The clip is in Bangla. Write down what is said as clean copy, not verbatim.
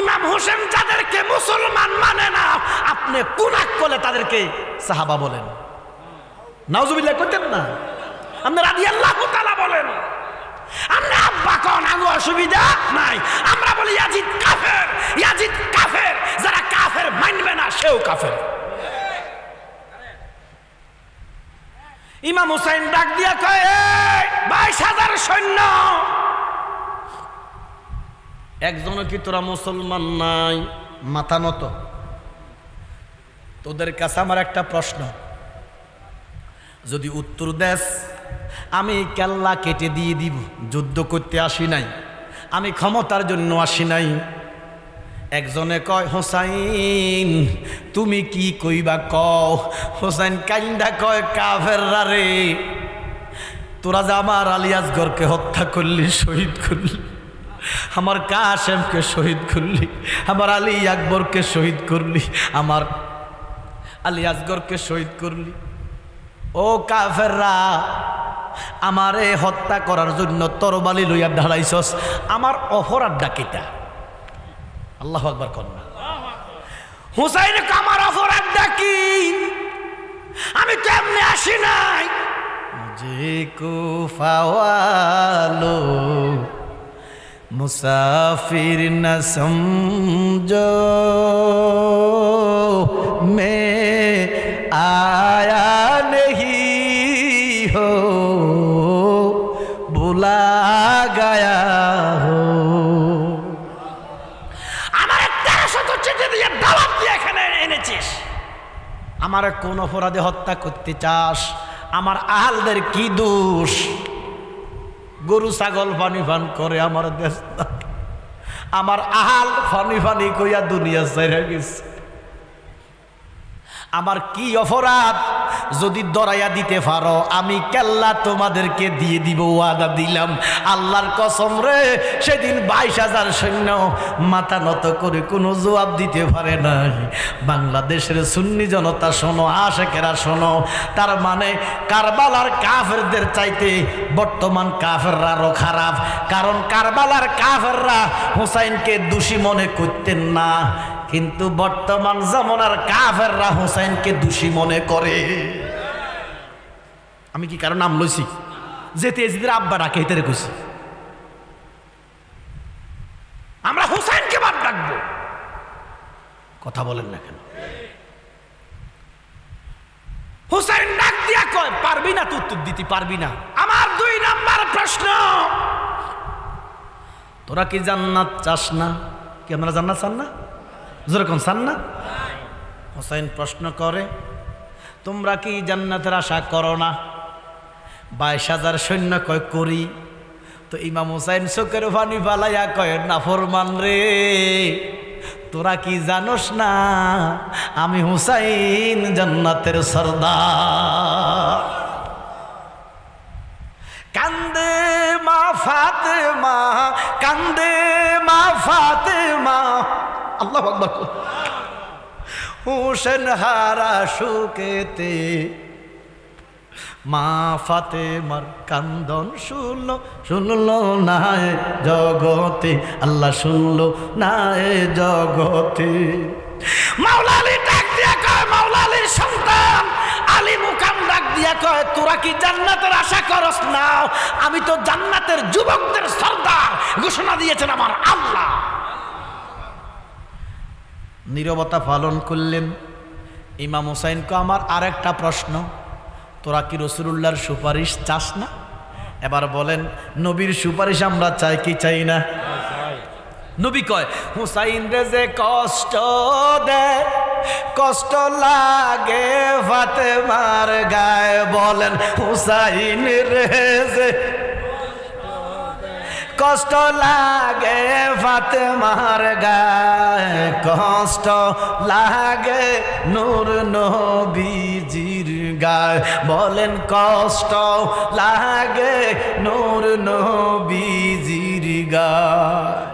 ইমাম হোসেন যাদেরকে মুসলমান মানে না, আপনি কুনাক করলে তাদেরকে সাহাবা বলেন। নাউজুবিল্লাহ করতেন না, আপনি রাদিয়াল্লাহু তাআলা বলেন। আমরা আব্বা কোন আগে অসুবিধা নাই, আমরা বলি ইয়াজিদ কাফের, ইয়াজিদ কাফের। যারা কাফের মানবে না সেও কাফের। ইমাম হুসাইন ডাক দিয়া কয়, 22,000 সৈন্য, একজনও কি তোরা মুসলমান নাই? মাথা নত। তোদের কাছে আমার একটা প্রশ্ন, যদি উত্তর দেস আমি কেল্লা কেটে দিয়ে দিব। যুদ্ধ করতে আসি নাই, আমি ক্ষমতার জন্য আসি নাই। একজনে কয়, হোসাইন তুমি কি কইবা কও। হোসাইন কাইন্দা কয়, কাফেররা রে, তোরা যে আমার আলী আসগরকে হত্যা করলি, শহীদ করলি, আমার কাসেমকে শহীদ করলি, আমার আলী আকবরকে শহীদ করলি, আমার আলী আসগরকে শহীদ করলি। ও কাফেররা, আমারে হত্যা করার জন্য তরবারি লইয়া ঢালাইছস, আমার অপরাধটা কিটা? আল্লাহু আকবার কন্যা। হুসাইন আমার অপরাধটা কি? আমি তো এমনি আসি নাই। মুঝে কুফাওয়ালো মুসাফির না সমঝো, মে আয়া নেহি হো ভুলা গায়া হো। আমার 1300 চিঠি দিয়ে দাওয়াত দিয়ে এখানে এনেছিস, আমার কোন অপরাধে হত্যা করতে চাস? আমার আহালদের কি দোষ? গরু ছাগল পানি পান করে আমার দেশ, আমার আহাল ফানি ফানি কইয়া দুনিয়া ছেড়ে গেছে। আমার কি অপরাধ? যদি দরাইয়া দিতে পারো আমি কেল্লা তোমাদেরকে দিয়ে দিব, ওয়াদা দিলাম। আল্লাহর কসম রে, সেদিন 22,000 সৈন্য মাথা নত করে কোনো জবাব দিতে পারে নাই। বাংলাদেশের সুন্নি জনতা শোনো, আশেকেরা শোনো, তার মানে কারবালার কাফেরদের চাইতে বর্তমান কাফেররা আরো খারাপ। কারণ কারবালার কাফেররা হুসাইনকে দোষী মনে করতেন না, কিন্তু বর্তমান জামানার কাফেররা হুসাইনকে দোষী মনে করে। আমি কি কারণ নাম লইছি? যেতে এজিদের আব্বা ডাকে হেতে কইছি, আমরা হুসাইনকে বাদ ডাকবো। কথা বলেন না কেন? হুসাইন ডাক দিয়া কয়, পারবি না তো উত্তর দিতে পারবি না। আমার 2 নাম্বার প্রশ্ন, তোরা কি জান্নাত চাস না? কি আমরা জান্নাত চান না? যেরকম চান না? হুসাইন প্রশ্ন করে, তোমরা কি জান্নাতের আশা করো না? 22,000 সৈন্য কয় করি। তো ইমাম হুসাইন চোখের পানি ফালাইয়া কয়, নাফরমান রে, তোরা কি জানোস না আমি হুসাইন জান্নাতের সরদার। কান্দে মা ফাতেমা, কান্দে মা ফাতেমা। আল্লাহু আকবার। হুসেন হারা সুকেতে মা ফাতেমার কান্দন শুনলো, শুনলো না এ জগতে, আল্লাহ শুনলো না এ জগতে। মাওলা আলী ডাক দিয়া কয়, মাওলা আলীর সন্তান আলী মুকাম ডাক দিয়া কয়, তোরা কি জান্নাতের আশা করস না? আমি তো জান্নাতের যুবকদের সরদার, ঘোষণা দিয়েছেন আমার আল্লাহ। নীরবতা পালন করলেন। ইমাম হুসাইনকে আমার আরেকটা প্রশ্ন, তোরা কি রাসূলুল্লাহর সুপারিশ চাস না? এবার বলেন, নবীর সুপারিশ আমরা চাই কি চাই না? নবী কয়, হুসাইন রে যে কষ্ট দেয়, কষ্ট লাগে ফাতেমার গায়ে। বলেন, হুসাইন রে যে কষ্ট লাগে ফাতেমার গায়ে, কষ্ট লাগে নূর নবীজির গায়ে। বলেন, কষ্ট লাগে নূর নবীজির গায়ে।